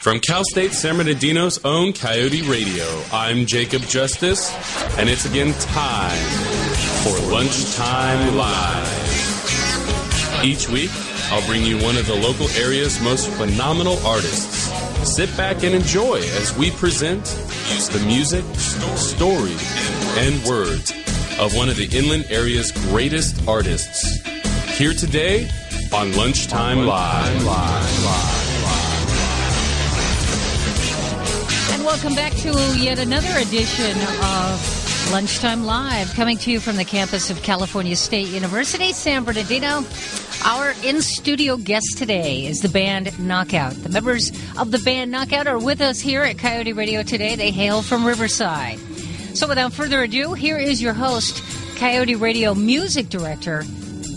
From Cal State San Bernardino's own Coyote Radio, I'm Jacob Justus, and it's again time for Lunchtime Live. Each week, I'll bring you one of the local area's most phenomenal artists. Sit back and enjoy as we present the music, story, and words of one of the inland area's greatest artists. Here today on Lunchtime Live. Welcome back to yet another edition of Lunchtime Live, coming to you from the campus of California State University, San Bernardino. Our in-studio guest today is the band Knockout. The members of the band Knockout are with us here at Coyote Radio today. They hail from Riverside. So without further ado, here is your host, Coyote Radio Music Director,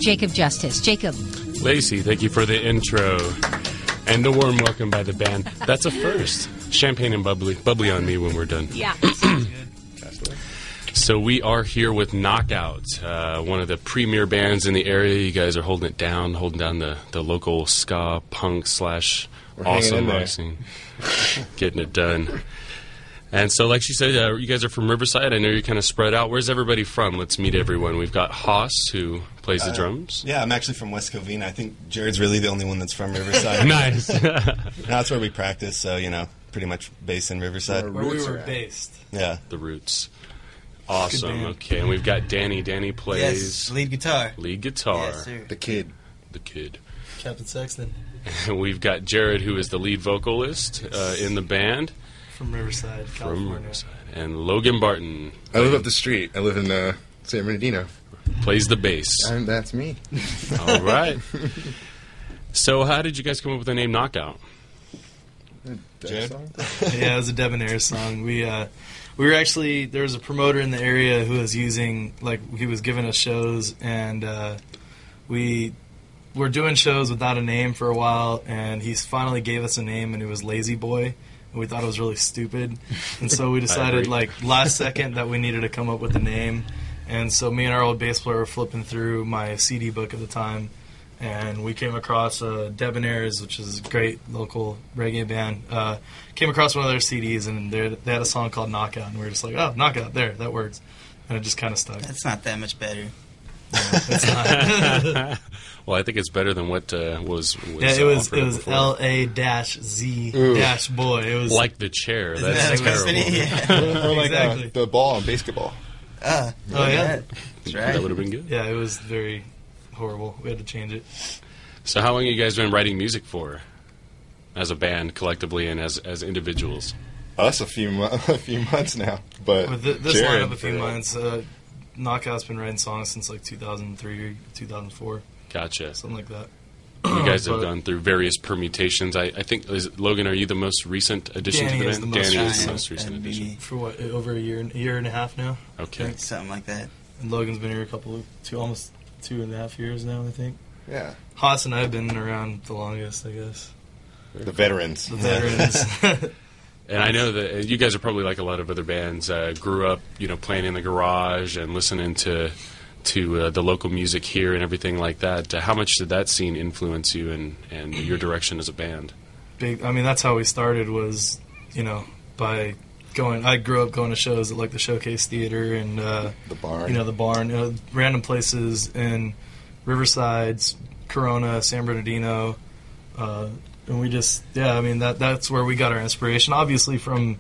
Jacob Justus. Jacob. Lacey, thank you for the intro. And a warm welcome by the band. That's a first. Champagne and bubbly on me when we're done. Yeah. So we are here with Knockout, one of the premier bands in the area. You guys are holding down the local ska punk / awesome rock scene, getting it done. And so, like she said, you guys are from Riverside. I know you're kind of spread out. Where's everybody from? Let's meet everyone. We've got Haas, who plays the drums. Yeah, I'm actually from West Covina. I think Jared's really the only one that's from Riverside. Nice. That's where we practice, so, pretty much based in Riverside. Where we were based. Yeah. The roots. Awesome. Okay, and we've got Danny. Danny plays... Yes, lead guitar. Yes, sir. The kid. Captain Sexton. And we've got Jared, who is the lead vocalist in the band. From Riverside, California. From Riverside. And Logan Barton. I live up the street. I live in San Bernardino. Plays the bass. And that's me. All right. So how did you guys come up with the name Knockout? Jared? Yeah, it was a Debonair song. We were actually, there was a promoter in the area who was using, he was giving us shows, and we were doing shows without a name for a while, and he finally gave us a name, and it was Lazy Boy. And we thought it was really stupid, and so we decided, last second that we needed to come up with a name. And so me and our old bass player were flipping through my CD book at the time, and we came across Debonairs, which is a great local reggae band. Came across one of their CDs, and they had a song called Knockout, and we were just like, oh, Knockout, there, that works. And it just kind of stuck. That's not that much better. No, it's not. Well, I think it's better than what was yeah, it was LA-Z-boy. It was like the chair. That's terrible. Yeah. Or like Exactly. the ball in basketball. Yeah. That's right. That would have been good. Yeah, it was very horrible. We had to change it. So how long have you guys been writing music for? As a band, collectively, and as individuals? Us a few months now. But With this Jared, lineup, a few months. Knockout's been writing songs since 2003, 2004. Gotcha. Something like that. You guys have gone through various permutations. I think, Logan, are you the most recent addition Danny to the is band? the most Danny is recent. the most recent addition. For what, over a year and a half now? Okay. Something like that. And Logan's been here almost 2.5 years now, I think. Yeah. Haas and I have been around the longest, I guess. The veterans. The veterans. And I know that you guys are probably like a lot of other bands. Grew up, playing in the garage and listening to the local music here and everything like that. How much did that scene influence you and your direction as a band? Big. I mean, that's how we started. Was by going. I grew up going to shows at the Showcase Theater and The barn. the barn, random places in Riverside, Corona, San Bernardino. And we just, that's where we got our inspiration. Obviously from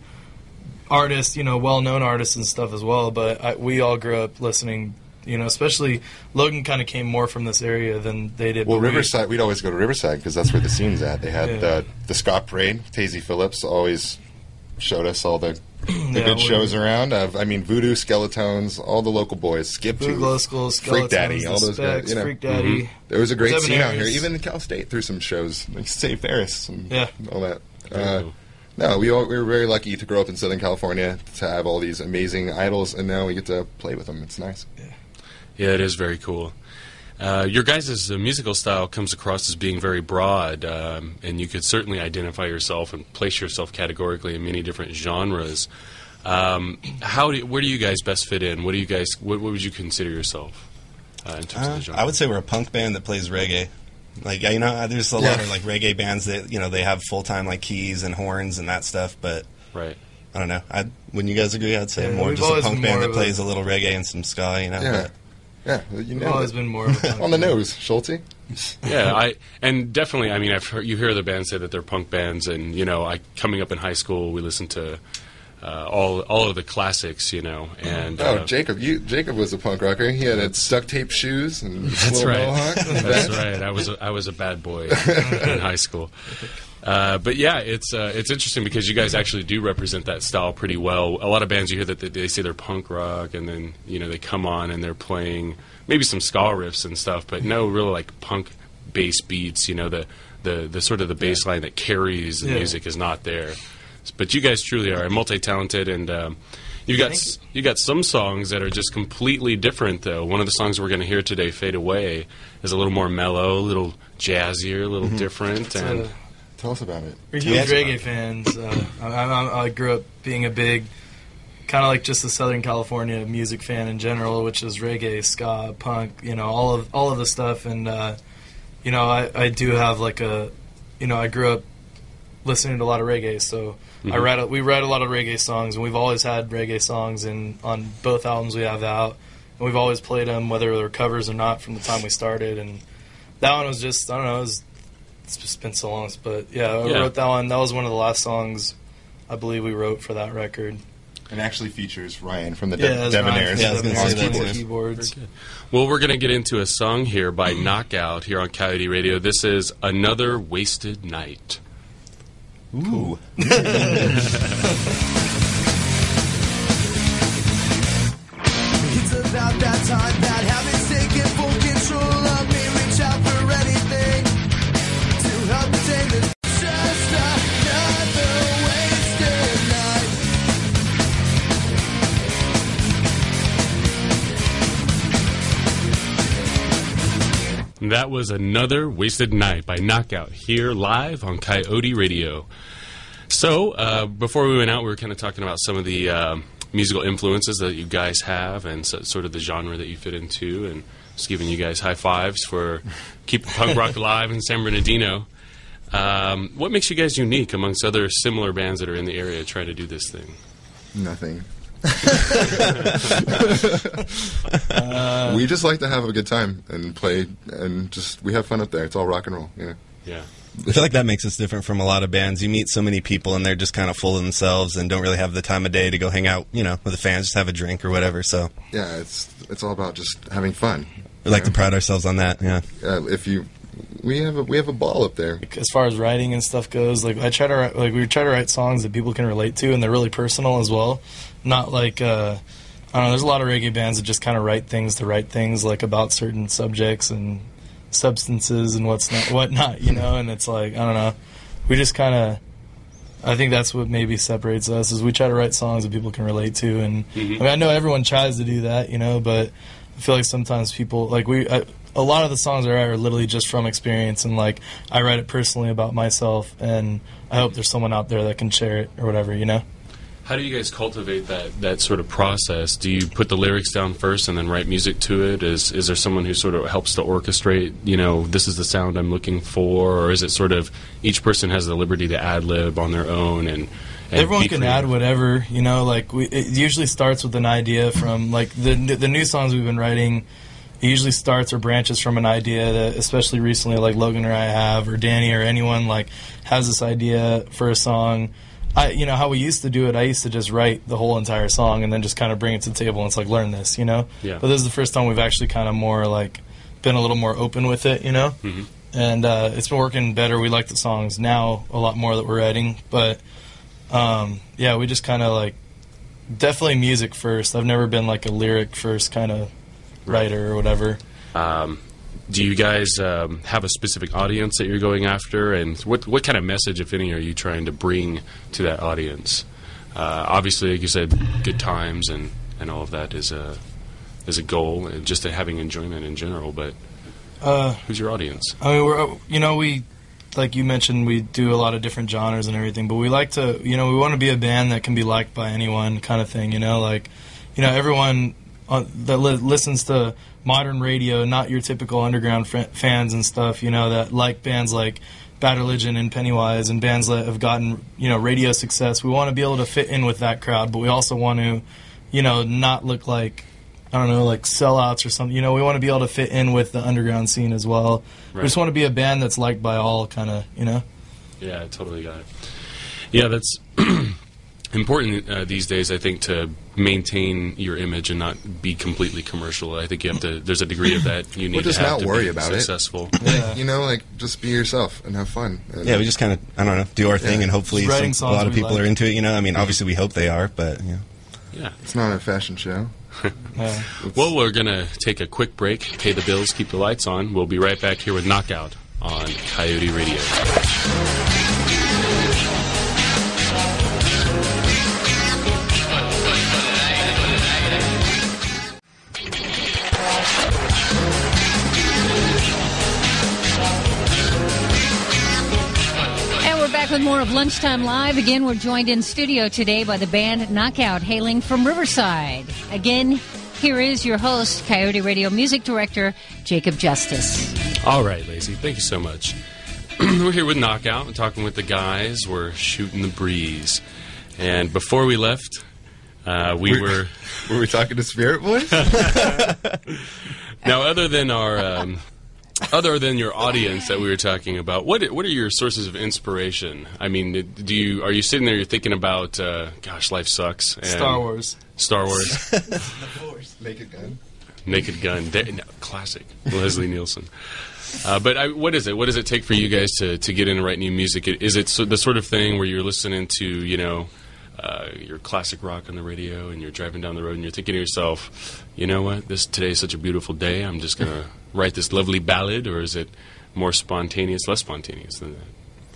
artists, well-known artists and stuff as well, but we all grew up listening, especially Logan kind of came more from this area than they did. Well, Riverside, we'd always go to Riverside because that's where the scene's at. They had the Ska Parade. Tazy Phillips always showed us all the good shows around. Voodoo, Skeletones, all the local boys. Skip Voodoo to Glow School, Freak Daddy, Skeletons, all those Specs, guys. Freak Daddy. There was a great scene out Debonaires. here. Even Cal State threw some shows, like St. Ferris and all that. Cool. No, we were very lucky to grow up in Southern California, to have all these amazing idols, and now we get to play with them. It's nice. Yeah, it is very cool. Your guys' musical style comes across as being very broad, and you could certainly identify yourself and place yourself categorically in many different genres. Where do you guys best fit in? What would you consider yourself in terms of the genre? I would say we're a punk band that plays reggae. Like, you know, there's a lot of like reggae bands that, you know, they have full-time like keys and horns and that stuff, but Right. I don't know. Wouldn't you guys agree? I'd say more just a punk band that plays a little reggae and some ska, you know. Yeah. Yeah, you know, We've always been more of a punk on the band. nose, Schulte. Yeah, and definitely. I mean, you hear the bands say that they're punk bands, and you know, coming up in high school, we listened to all of the classics, you know. And Jacob was a punk rocker. He had duct tape shoes and that's little right. mohawk. That's right. I was a bad boy in high school. But yeah, it's interesting because you guys actually do represent that style pretty well. A lot of bands you hear that they say they're punk rock, and then you know they come on and they're playing maybe some ska riffs and stuff, but no real like punk bass beats. You know, the sort of the bass line that carries the music is not there. But you guys truly are multi-talented, and you got some songs that are just completely different. Though one of the songs we're going to hear today, "Fade Away," is a little more mellow, a little jazzier, a little different, and. Tell us about it. We're huge reggae fans. I grew up being a big, kind of like just a Southern California music fan in general, which is reggae, ska, punk, you know, all of the stuff. And you know, I do have like a, you know, I grew up listening to a lot of reggae, so we write a lot of reggae songs, and we've always had reggae songs on both albums we have out, and we've always played them whether they're covers or not from the time we started. And that one was just, I don't know, it's just been so long, but I wrote that one. That was one of the last songs I believe we wrote for that record. And actually features Ryan from the Debonaires. Yeah, I was gonna say that. Keyboards. Well, we're going to get into a song here by Knockout here on Coyote Radio. This is Another Wasted Night. Ooh. It's about that time that habits taking full control of me. Reach out for anything to help take the just another wasted night. That was Another Wasted Night by Knockout here live on Coyote Radio. So, before we went out, we were kind of talking about some of the musical influences that you guys have and sort of the genre that you fit into, and just giving you guys high fives for keeping punk rock alive in San Bernardino. What makes you guys unique amongst other similar bands that are in the area trying to do this thing? Nothing. We just like to have a good time and play, and just we have fun up there. It's all rock and roll. Yeah. I feel like that makes us different from a lot of bands. You meet so many people, and they're just kind of full of themselves and don't really have the time of day to go hang out, you know, with the fans, just have a drink or whatever. So yeah, it's all about just having fun. we like to pride ourselves on that. Yeah. We have a ball up there. As far as writing and stuff goes, like we try to write songs that people can relate to, and they're really personal as well. Not like I don't know. There's a lot of reggae bands that just kind of write things to write things, like about certain subjects and substances and whatnot, you know. And it's like, I don't know. We just kind of, I think that's what maybe separates us, is we try to write songs that people can relate to. And I mean, I know everyone tries to do that, you know, but I feel like sometimes people a lot of the songs I write are literally just from experience, and like I write it personally about myself, and I hope there's someone out there that can share it or whatever, you know. How do you guys cultivate that sort of process? Do you put the lyrics down first and then write music to it? Is there someone who sort of helps to orchestrate, you know, this is the sound I'm looking for? Or is it sort of each person has the liberty to ad-lib on their own and everyone be can creative? add whatever, you know, like it usually starts with an idea from, like, the new songs we've been writing. It usually starts or branches from an idea that, especially recently, like Logan or I have, or Danny or anyone, like, has this idea for a song. You know, how we used to do it, I used to just write the whole entire song and then just kind of bring it to the table and it's like, learn this, you know? Yeah. But this is the first time we've actually kind of more, like, been a little more open with it, you know? Mm-hmm. And it's been working better. We like the songs now a lot more that we're writing. But, yeah, we just kind of, like, definitely music first. I've never been, like, a lyric first kind of writer or whatever. Do you guys have a specific audience that you're going after, and what kind of message, if any, are you trying to bring to that audience? Obviously, like you said, good times and all of that is a goal, and just having enjoyment in general. But who's your audience? I mean, we like you mentioned, we do a lot of different genres and everything, but we like to, we want to be a band that can be liked by anyone, kind of thing. You know, like, everyone that listens to modern radio, not your typical underground fans and stuff, you know, that like bands like Bad Religion and Pennywise and bands that have gotten, you know, radio success. We want to be able to fit in with that crowd, but we also want to, you know, not look like, I don't know, like sellouts or something. You know, we want to be able to fit in with the underground scene as well. Right. We just want to be a band that's liked by all, kind of, you know? Yeah, I totally got it. Yeah, that's important these days, I think, to maintain your image and not be completely commercial. I think you have to, there's a degree of that you need just to have not to worry be about successful. Yeah. You know, like, just be yourself and have fun. And yeah, we just kind of, I don't know, do our thing, and hopefully a lot of people are into it, you know? I mean, obviously we hope they are, but, you know. Yeah. It's not a fashion show. Well, we're going to take a quick break, pay the bills, keep the lights on. We'll be right back here with Knockout on Coyote Radio. With more of Lunchtime Live. Again, we're joined in studio today by the band Knockout, hailing from Riverside. Again, here is your host, Coyote Radio Music Director, Jacob Justus. All right, Lacey, thank you so much. We're here with Knockout and talking with the guys. We're shooting the breeze. And before we left, we were... Were we talking to Spirit Boys? Now, other than your audience that we were talking about, what are your sources of inspiration? I mean, are you sitting there, you're thinking about, gosh, life sucks. And Star Wars. Naked Gun. Naked Gun. No, classic. Leslie Nielsen. But what is it? What does it take for you guys to get in and write new music? Is it the sort of thing where you're listening to, you know, your classic rock on the radio and you're driving down the road and you're thinking to yourself, you know what, today is such a beautiful day, I'm just going to write this lovely ballad? Or is it more spontaneous, less spontaneous than that?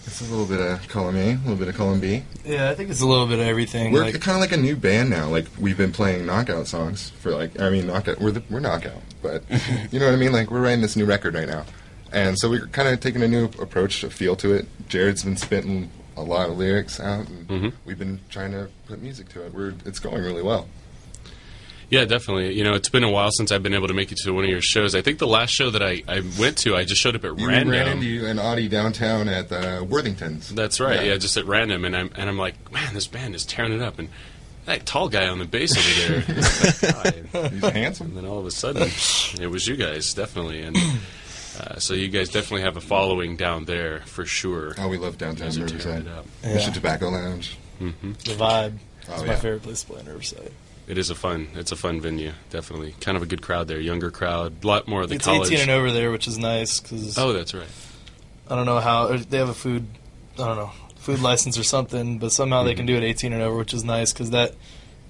It's a little bit of column A, a little bit of column B. Yeah, I think it's a little bit of everything. We're kind of like a new band now. Like, we've been playing Knockout songs for, like, I mean, Knockout, we're Knockout, but you know what I mean? Like, we're writing this new record right now. And so we're kind of taking a new approach, a feel to it. Jared's been spitting a lot of lyrics out, and we've been trying to put music to it. It's going really well. Yeah, definitely. You know, it's been a while since I've been able to make it to one of your shows. I think the last show that I went to, I just showed up at random. You ran into you and Audie downtown at Worthington's. That's right. Yeah, just at random, and I'm like, man, this band is tearing it up, and that tall guy on the bass over there, he's handsome. And then all of a sudden, it was you guys, definitely, and. So you guys definitely have a following down there for sure. Oh, we love downtown Riverside. Yeah. Mission Tobacco Lounge. Mm-hmm. The vibe. It's my favorite place to play in Riverside. It's a fun venue, definitely. Kind of a good crowd there, younger crowd, a lot more of the it's college. 18 and over there, which is nice. Cause oh, that's right. I don't know how, they have a food license or something, but somehow they can do it 18 and over, which is nice because that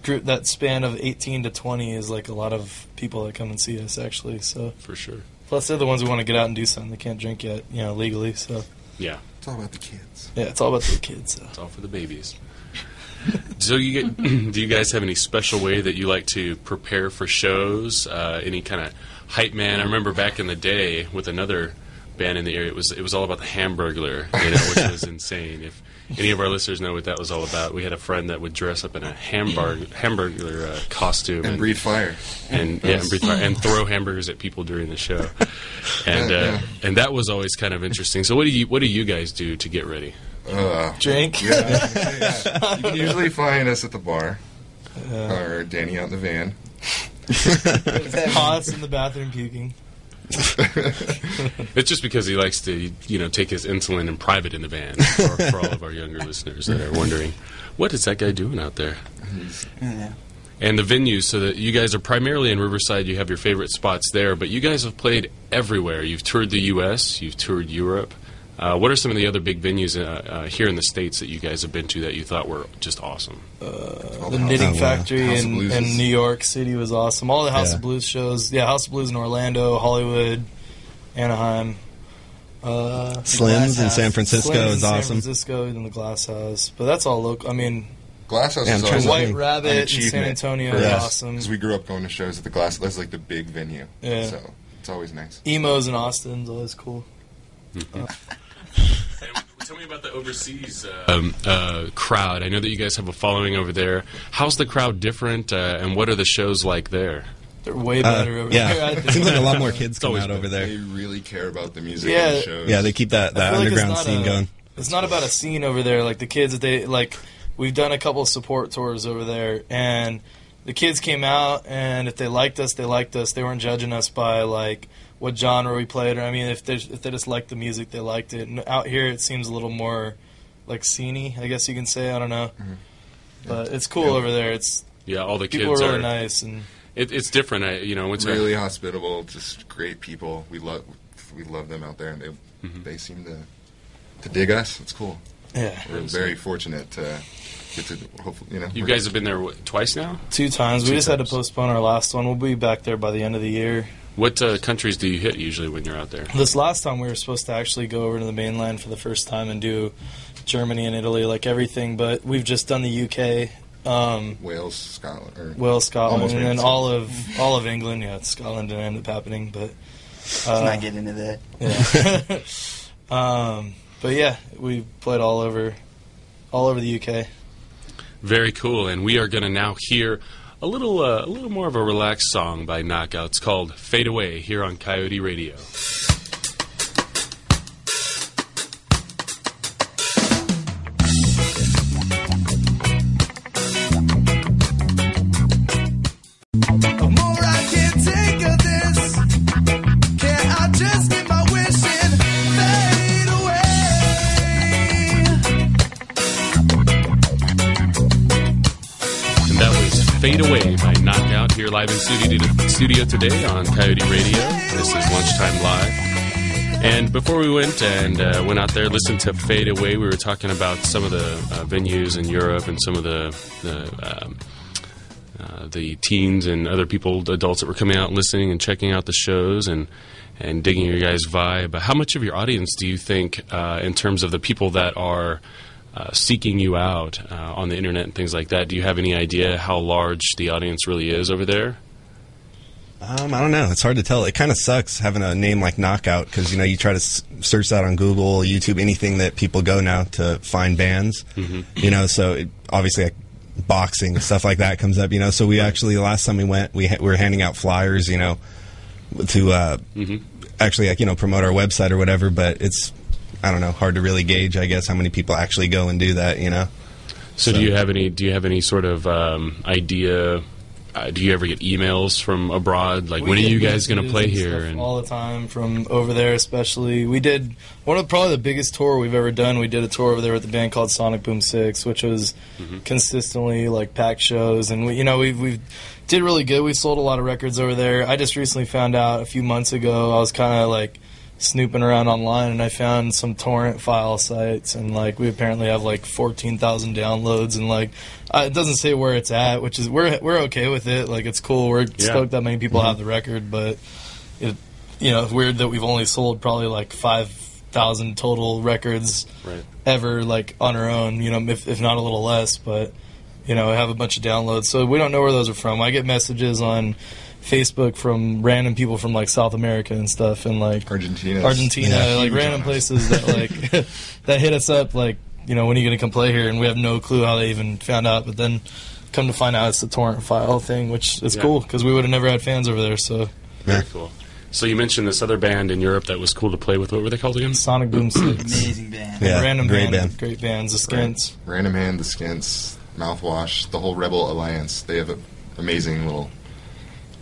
group, that span of 18 to 20 is like a lot of people that come and see us, actually. So for sure. Plus, they're the ones who want to get out and do something. They can't drink yet, you know, legally. So yeah, it's all about the kids. Yeah, it's all about the kids. So. It's all for the babies. So do you guys have any special way that you like to prepare for shows? Any kind of hype man? I remember back in the day with another band in the area, it was all about the Hamburglar, you know, which was insane. If any of our listeners know what that was all about, we had a friend that would dress up in a Hamburglar costume and breathe fire, and breathe fire, and throw hamburgers at people during the show, and that was always kind of interesting. So what do you guys do to get ready? Drink. Yeah. You can usually find us at the bar, or Danny out in the van. Hots in the bathroom puking. It's just because he likes to, you know, take his insulin in private in the van. For all of our younger listeners that are wondering, what is that guy doing out there? Yeah. And the venues, so that you guys are primarily in Riverside, you have your favorite spots there, but you guys have played everywhere. You've toured the U.S., you've toured Europe. What are some of the other big venues here in the States that you guys have been to that you thought were just awesome? The Knitting Factory in New York City was awesome. All the House of Blues shows. Yeah, House of Blues in Orlando, Hollywood, Anaheim. Slim's in San Francisco is awesome. San Francisco and the Glass House. But that's all local. I mean, Glass House is awesome. White Rabbit in San Antonio is awesome. Because we grew up going to shows at the Glass. That's like the big venue. Yeah. So it's always nice. Emos in Austin is always cool. Tell me about the overseas crowd. I know that you guys have a following over there. How's the crowd different, and what are the shows like there? They're way better over there. I Yeah, think. it seems like a lot more kids come always out over They there. really care about the music Yeah. and the shows. Yeah, they keep that I feel like underground it's not scene going. It's not about a scene over there. Like the kids, we've done a couple of support tours over there, and the kids came out, and if they liked us, they liked us. They weren't judging us by like what genre we played, or I mean, if they just liked the music, they liked it. And out here, it seems a little more like sceney, I guess you can say. I don't know, but it's cool over there. It's Yeah, all the people kids are really nice, and It's different. It's Really hospitable, just great people. We love them out there, and they seem to dig us. It's cool. yeah, We're very fortunate to get to hopefully, You guys have been there twice now? 2 times. We Two just had to times. postpone our last one. We'll be back there by the end of the year. What countries do you hit usually when you're out there? This last time we were supposed to actually go over to the mainland for the first time and do Germany and Italy, like everything, but we've just done the UK, Wales, Scotland, or Wales, Scotland, Almost and made then it. all of England. Yeah, Scotland didn't end up happening, but Let's not get into that. yeah. But yeah, we played all over the UK. Very cool. And we are going to now hear a little more of a relaxed song by Knockout. It's called "Fade Away" here on Coyote Radio. The more I can take of this, can't I just get my wish and fade away? And that was "Fade Away" by Knockout here live in studio today on Coyote Radio. This is Lunchtime Live. And before we went out there, listened to "Fade Away," we were talking about some of the venues in Europe and some of the teens and other people, adults that were coming out and listening and checking out the shows and digging your guys' vibe. How much of your audience do you think, in terms of the people that are seeking you out on the internet and things like that, do you have any idea how large the audience really is over there? I don't know. It's hard to tell. It kind of sucks having a name like Knockout because, you try to search that on Google, YouTube, anything that people go now to find bands. So obviously boxing, stuff like that comes up, So we actually, the last time we went, we were handing out flyers, to actually, promote our website or whatever, but it's, I don't know, hard to really gauge, I guess, how many people actually go and do that, So do you have any sort of idea? Do you ever get emails from abroad? Like, when are you guys going to play here? And all the time from over there, especially. We did probably the biggest tour we've ever done. We did a tour over there with a band called Sonic Boom 6, which was consistently like packed shows, and we did really good. We sold a lot of records over there. I just recently found out a few months ago. I was kind of like snooping around online, and I found some torrent file sites, and like we apparently have like 14,000 downloads, and like it doesn't say where it's at, which is we're okay with it. Like it's cool. We're stoked that many people have the record, but it's weird that we've only sold probably like 5,000 total records ever, like on our own. If not a little less, but have a bunch of downloads. So we don't know where those are from. I get messages on Facebook from random people from like South America and stuff, and like Argentina, like random places that like that hit us up, like when are you going to come play here? And we have no clue how they even found out, but then come to find out it's the torrent file thing, which is cool because we would have never had fans over there. So very cool. So you mentioned this other band in Europe that was cool to play with. What were they called again? Sonic Boom 6. Amazing band. Yeah, Random great band. Great bands. The Skints. Random Hand, the Skints, Mouthwash, the whole Rebel Alliance. They have an amazing little.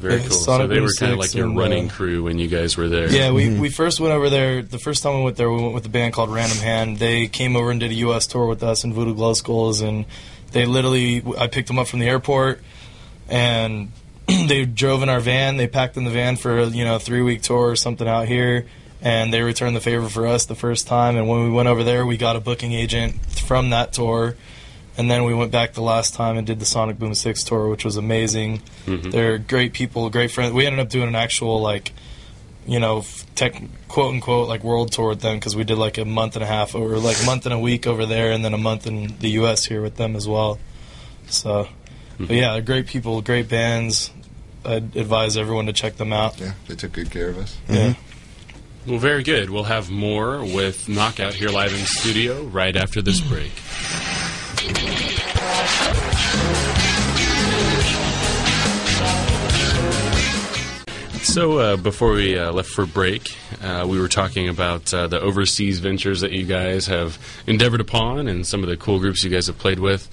Very cool. So they were kind of like your running crew when you guys were there. Yeah, we first went over there. The first time we went there, we went with a band called Random Hand. They came over and did a U.S. tour with us in Voodoo Glow Skulls, and they literally, I picked them up from the airport, and they drove in our van. They packed in the van for a 3-week tour or something out here, and they returned the favor for us the first time. And when we went over there, we got a booking agent from that tour. And then we went back the last time and did the Sonic Boom 6 tour, which was amazing. They're great people, great friends. We ended up doing an actual, like, quote-unquote, like, world tour with them because we did, like, a month and a half or, like, a month and a week over there and then a month in the U.S. here with them as well. So, but, yeah, they're great people, great bands. I'd advise everyone to check them out. Yeah, they took good care of us. Yeah. Well, very good. We'll have more with Knockout here live in the studio right after this break. So before we left for break, we were talking about the overseas ventures that you guys have endeavored upon and some of the cool groups you guys have played with.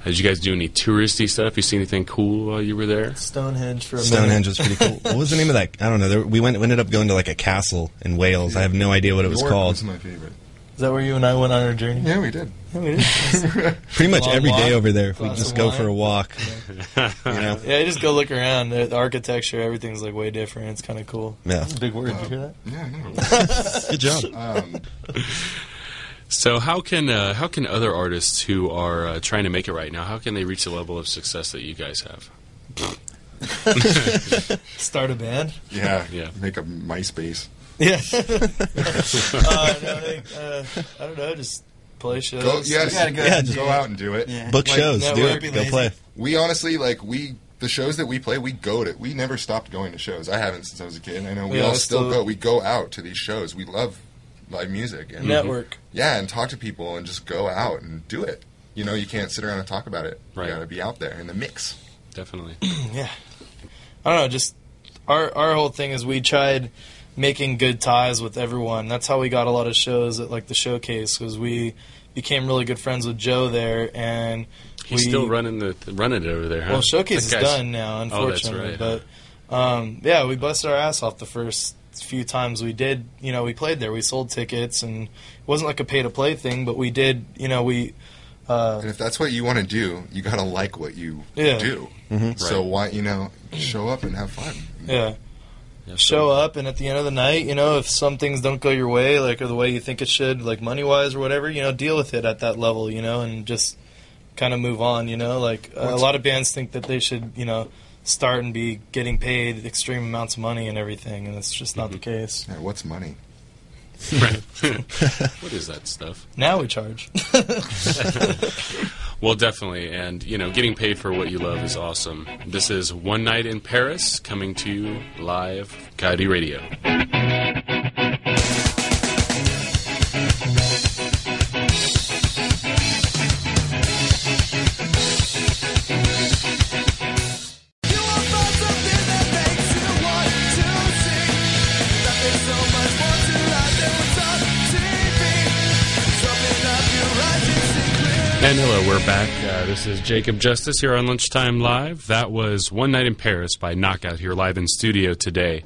Did you guys do any touristy stuff? You see anything cool while you were there? Stonehenge for a minute. Stonehenge was pretty cool. What was the name of that? I don't know. We ended up going to like a castle in Wales. I have no idea what it was York called. was my favorite. Is that where you and I went on our journey? Yeah, we did. Yeah, we did. Pretty much Long every day walk, over there, if we glass just of go wine. for a walk. You know? Yeah, you just go look around. The architecture, everything's like way different. It's kind of cool. Yeah. Big word. Did you hear that? Yeah, I know. Good job. So how can other artists who are trying to make it right now, how can they reach the level of success that you guys have? Start a band. Yeah, Yeah. Make a MySpace. Yeah. I don't know. Just play shows. Go, yes, You gotta go Yeah, ahead and just do go it. out and do it. Yeah. Book Like, shows. Do network, it. Go lazy. play. We honestly, the shows that we play, we never stopped going to shows. I haven't since I was a kid. I know we Yeah, all I still still- go. We go out to these shows. We love live music. And Network. Yeah, and talk to people and just go out and do it. You know, you can't sit around and talk about it. Right. You gotta be out there in the mix. Definitely. Yeah. I don't know. Just our whole thing is we tried making good ties with everyone. That's how we got a lot of shows at like the Showcase, because we became really good friends with Joe there, and He's still running it over there, huh? Well, Showcase is That guy's- done now, unfortunately. right, But yeah, we busted our ass off the first few times we did. You know, we played there. We sold tickets, and it wasn't like a pay to play thing, but we did. You know, we. And if that's what you want to do, you gotta like what you Yeah. do. So why, show up and have fun. Yeah. Yeah, Show up, and at the end of the night, if some things don't go your way, like, or the way you think it should, like money-wise or whatever, deal with it at that level, and just kind of move on, like, a lot of bands think that they should, start and be getting paid extreme amounts of money and everything, and it's just not the case. Yeah, what's money? Right. What is that stuff? Now we charge. Well, definitely, and getting paid for what you love is awesome. This is One Night in Paris, coming to you live, Coyote Radio. You won't find something that makes you want to sing. Nothing so much more to life than what's on TV. Something up your eyes you see clearly. And hello, we're back. This is Jacob Justus here on Lunchtime Live. That was One Night in Paris by Knockout here live in studio today.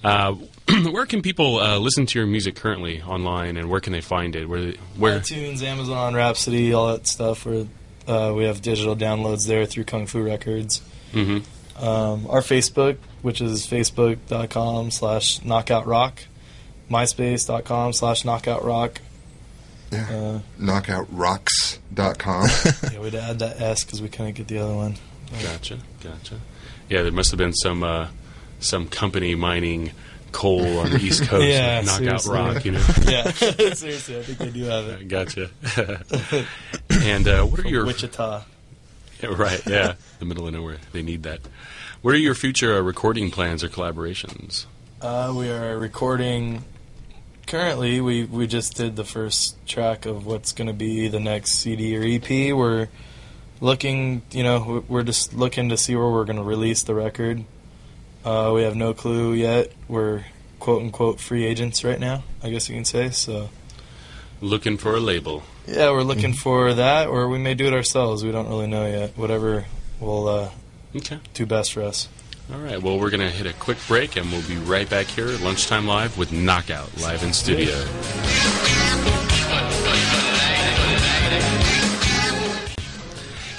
Where can people listen to your music currently online, and where can they find it? Where? iTunes, Amazon, Rhapsody, all that stuff. We have digital downloads there through Kung Fu Records. Mhm. Our Facebook, which is facebook.com/knockoutrock, myspace.com/knockoutrock. Yeah. KnockoutRocks.com. Yeah, we'd add that S because we couldn't get the other one. Gotcha. Yeah, there must have been some company mining coal on the East Coast, Yeah, like Knockout seriously. Rock, Yeah, seriously, I think they do have it. Gotcha. And what are From your Wichita. Yeah, right? Yeah, the middle of nowhere. They need that. What are your future recording plans or collaborations? We are recording. Currently, we just did the first track of what's going to be the next CD or EP. We're looking, we're just looking to see where we're going to release the record. We have no clue yet. We're quote unquote free agents right now, I guess you can say. So Looking for a label. yeah, we're looking for that, or we may do it ourselves. We don't really know yet. Whatever will Okay. do best for us. All right. Well, we're going to hit a quick break, and we'll be right back here at Lunchtime Live with Knockout live in studio.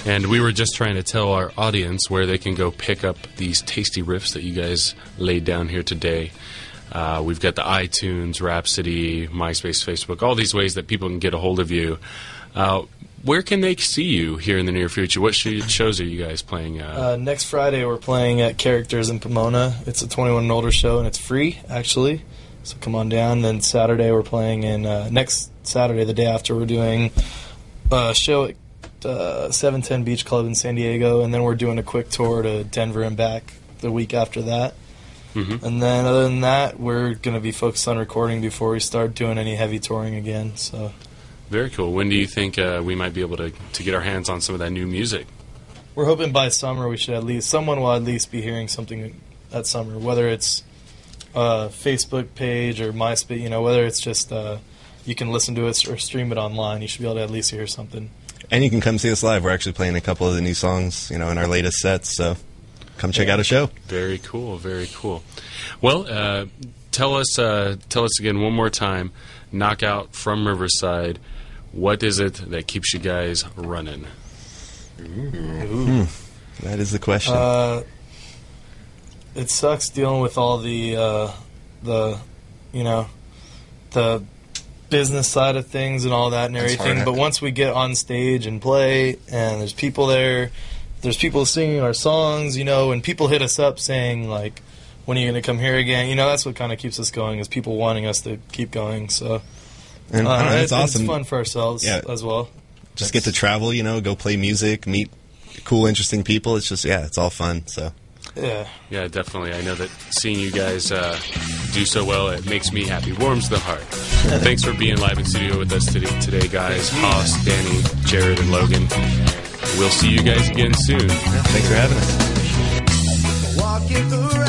And we were just trying to tell our audience where they can go pick up these tasty riffs that you guys laid down here today. We've got the iTunes, Rhapsody, MySpace, Facebook, all these ways that people can get a hold of you. Where can they see you here in the near future? What shows are you guys playing? Next Friday, we're playing at Characters in Pomona. It's a 21 and older show, and it's free, actually. So come on down. Then Saturday, we're playing in next Saturday, the day after, we're doing a show at 710 Beach Club in San Diego, and then we're doing a quick tour to Denver and back the week after that. Mm-hmm. And then other than that, we're going to be focused on recording before we start doing any heavy touring again. So Very cool. When do you think we might be able to get our hands on some of that new music? we're hoping by summer we should someone will at least be hearing something at Summer, whether it's a Facebook page or MySpace, whether it's just you can listen to it or stream it online. You should be able to at least hear something. And you can come see us live. We're actually playing a couple of the new songs, in our latest sets. So come check out a show. Very cool. Very cool. Well, tell us again one more time. Knockout from Riverside. What is it that keeps you guys running? Ooh. That is the question. It sucks dealing with all the business side of things and all that and everything. But once we get on stage and play, and there's people there, there's people singing our songs, and people hit us up saying like, "When are you going to come here again?" That's what kind of keeps us going, is people wanting us to keep going. So, and it's awesome. It's fun for ourselves as well. Just get to travel, go play music, meet cool, interesting people. It's just, it's all fun. So. Yeah, definitely. I know that seeing you guys do so well, it makes me happy. Warms the heart. Thanks for being live in studio with us today, guys. Haas, Danny, Jared, and Logan. We'll see you guys again soon. Thanks for having us. Walking through